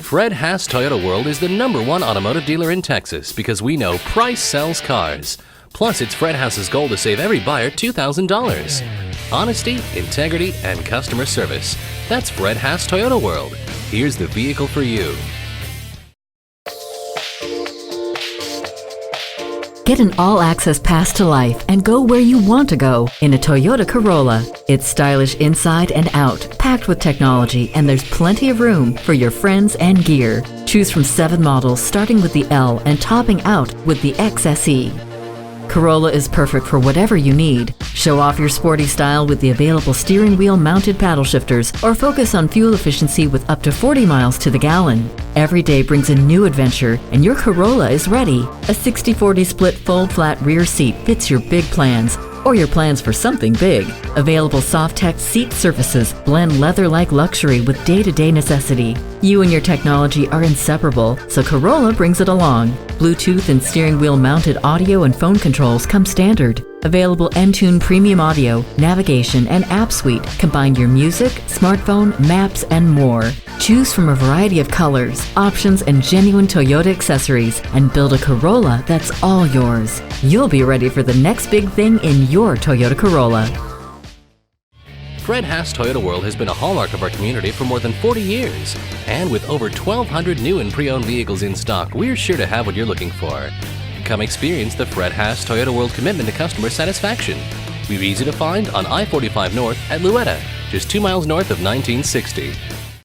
Fred Haas Toyota World is the #1 automotive dealer in Texas because we know price sells cars. Plus, it's Fred Haas's goal to save every buyer $2,000. Honesty, integrity, and customer service. That's Fred Haas Toyota World. Here's the vehicle for you. Get an all-access pass to life and go where you want to go in a Toyota Corolla. It's stylish inside and out, packed with technology, and there's plenty of room for your friends and gear. Choose from 7 models starting with the L and topping out with the XSE. Corolla is perfect for whatever you need. Show off your sporty style with the available steering wheel mounted paddle shifters, or focus on fuel efficiency with up to 40 miles to the gallon. Every day brings a new adventure, and your Corolla is ready. A 60/40 split fold-flat rear seat fits your big plans, or your plans for something big. Available soft-tech seat surfaces blend leather-like luxury with day-to-day necessity. You and your technology are inseparable, so Corolla brings it along. Bluetooth and steering wheel mounted audio and phone controls come standard. Available Entune premium audio, navigation, and app suite combine your music, smartphone, maps, and more. Choose from a variety of colors, options, and genuine Toyota accessories, and build a Corolla that's all yours. You'll be ready for the next big thing in your Toyota Corolla. Fred Haas Toyota World has been a hallmark of our community for more than 40 years. And with over 1,200 new and pre-owned vehicles in stock, we're sure to have what you're looking for. Come experience the Fred Haas Toyota World commitment to customer satisfaction. We're easy to find on I-45 North at Louetta, just 2 miles north of 1960.